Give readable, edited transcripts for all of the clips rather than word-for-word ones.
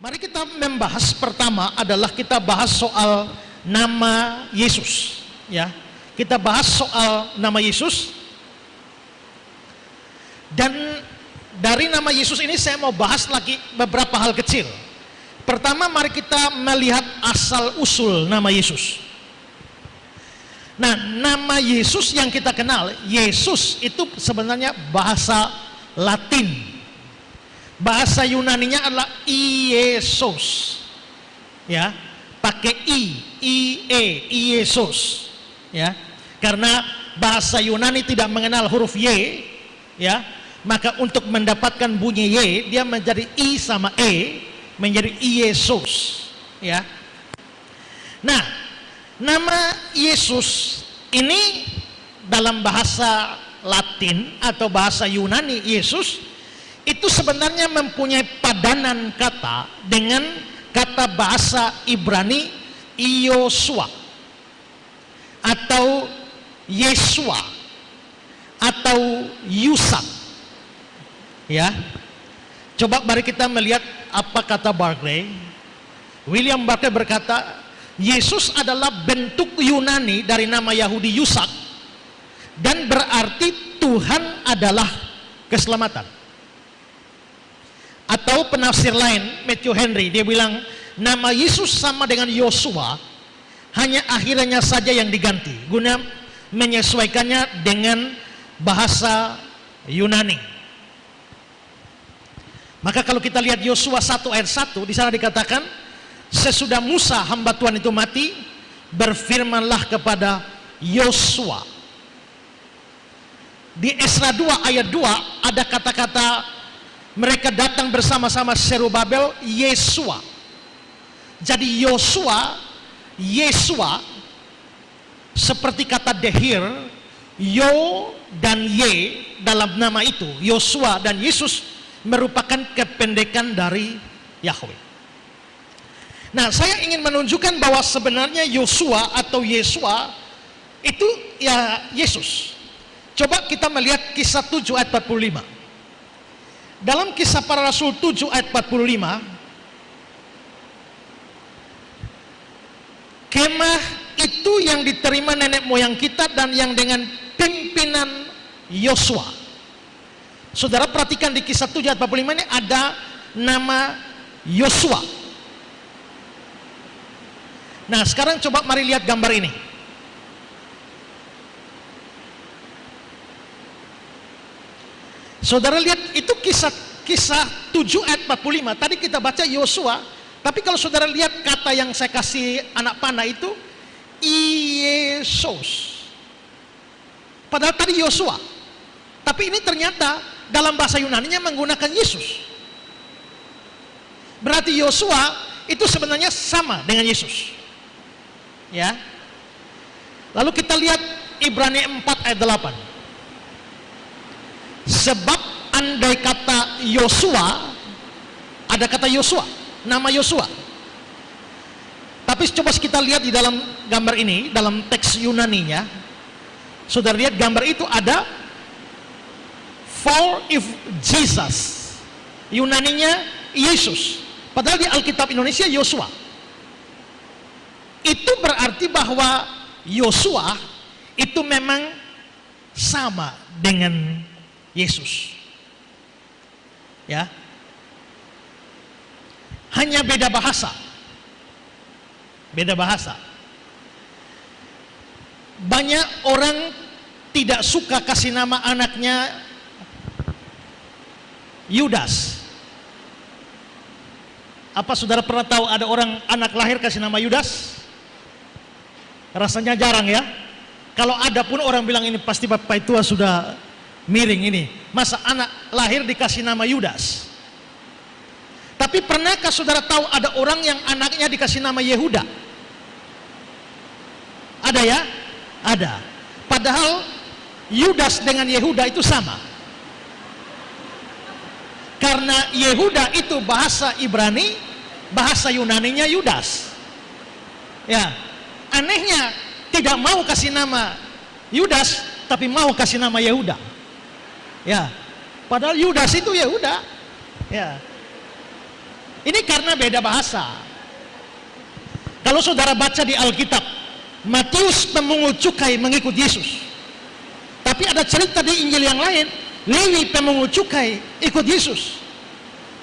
Mari kita membahas, pertama adalah kita bahas soal nama Yesus, ya. Kita bahas soal nama Yesus. Dan dari nama Yesus ini saya mau bahas lagi beberapa hal kecil. Pertama, mari kita melihat asal usul nama Yesus. Nah, nama Yesus yang kita kenal, Yesus itu sebenarnya bahasa Latin. Bahasa Yunaninya adalah Iesus, ya, pakai Iesus, ya, karena bahasa Yunani tidak mengenal huruf Y, ya, maka untuk mendapatkan bunyi Y dia menjadi I sama E, menjadi Iesus, ya. Nah, nama Yesus ini dalam bahasa Latin atau bahasa Yunani, Yesus itu sebenarnya mempunyai padanan kata dengan kata bahasa Ibrani Yosua atau Yesua atau Yusak, ya. Coba mari kita melihat apa kata Barclay. William Barclay berkata, Yesus adalah bentuk Yunani dari nama Yahudi Yusak dan berarti Tuhan adalah keselamatan. Atau penafsir lain, Matthew Henry, dia bilang nama Yesus sama dengan Yosua, hanya akhirnya saja yang diganti guna menyesuaikannya dengan bahasa Yunani. Maka kalau kita lihat Yosua 1 ayat 1, di sana dikatakan, sesudah Musa hamba Tuhan itu mati, berfirmanlah kepada Yosua. Di Esra 2 ayat 2 ada kata-kata mereka datang bersama-sama Serubabel, Yesua. Jadi Yosua, Yesua seperti kata dehir, Yo dan Ye dalam nama itu, Yosua dan Yesus merupakan kependekan dari Yahweh. Nah, saya ingin menunjukkan bahwa sebenarnya Yosua atau Yesua itu ya Yesus. Coba kita melihat kisah 7 ayat 45. Dalam kisah para rasul 7 ayat 45, kemah itu yang diterima nenek moyang kita dan yang dengan pimpinan Yosua. Saudara perhatikan di kisah 7 ayat 45 ini ada nama Yosua. Nah, sekarang coba mari lihat gambar ini. Saudara lihat itu kisah 7 ayat 45. Tadi kita baca Yosua, tapi kalau saudara lihat kata yang saya kasih anak panah itu Iesus. Padahal tadi Yosua. Tapi ini ternyata dalam bahasa Yunaninya menggunakan Yesus. Berarti Yosua itu sebenarnya sama dengan Yesus. Ya. Lalu kita lihat Ibrani 4 ayat 8. Sebab andai kata Yosua, ada kata Yosua, nama Yosua. Tapi coba kita lihat di dalam gambar ini, dalam teks Yunaninya, saudara lihat gambar itu ada for if Jesus, Yunaninya Yesus, padahal di Alkitab Indonesia Yosua. Itu berarti bahwa Yosua itu memang sama dengan Yesus, ya, hanya beda bahasa. Beda bahasa. Banyak orang tidak suka kasih nama anaknya Yudas. Apa saudara pernah tahu ada orang anak lahir kasih nama Yudas? Rasanya jarang, ya. Kalau ada pun orang bilang ini pasti bapak tua sudah miring ini. Masa anak lahir dikasih nama Yudas? Tapi pernahkah saudara tahu ada orang yang anaknya dikasih nama Yehuda? Ada, ya? Ada. Padahal Yudas dengan Yehuda itu sama. Karena Yehuda itu bahasa Ibrani, bahasa Yunaninya Yudas. Ya. Anehnya tidak mau kasih nama Yudas, tapi mau kasih nama Yehuda. Ya, padahal Yudas itu Yehuda. Ya, Ini karena beda bahasa. Kalau saudara baca di Alkitab, Matius pemungut cukai mengikut Yesus. Tapi ada cerita di Injil yang lain, Lewi pemungut cukai ikut Yesus.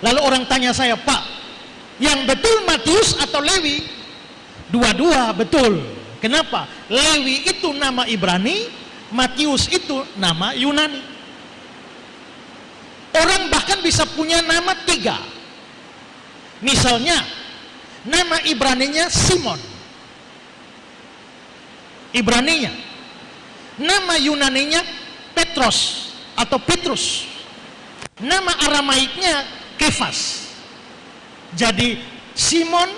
Lalu orang tanya saya, Pak, yang betul Matius atau Lewi? Dua-dua betul. Kenapa? Lewi itu nama Ibrani, Matius itu nama Yunani. Orang bahkan bisa punya nama 3. Misalnya, nama Ibraninya Simon, Ibraninya. Nama Yunaninya Petros atau Petrus. Nama Aramaiknya Kefas. Jadi Simon,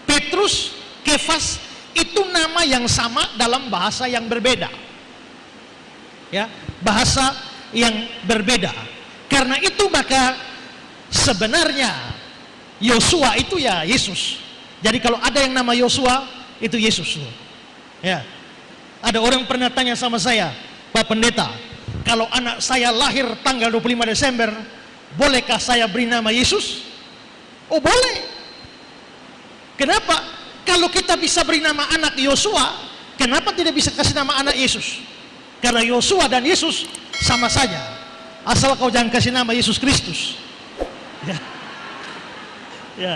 Petrus, Kefas itu nama yang sama dalam bahasa yang berbeda. Ya, bahasa yang berbeda. Karena itu maka sebenarnya Yosua itu ya Yesus. Jadi kalau ada yang nama Yosua itu Yesus. Ya. Ada orang pernah tanya sama saya, Pak Pendeta, kalau anak saya lahir tanggal 25 Desember, bolehkah saya beri nama Yesus? Oh boleh. Kenapa? Kalau kita bisa beri nama anak Yosua, kenapa tidak bisa kasih nama anak Yesus? Karena Yosua dan Yesus sama saja. Asal kau jangan kasih nama Yesus Kristus. Ya. Ya.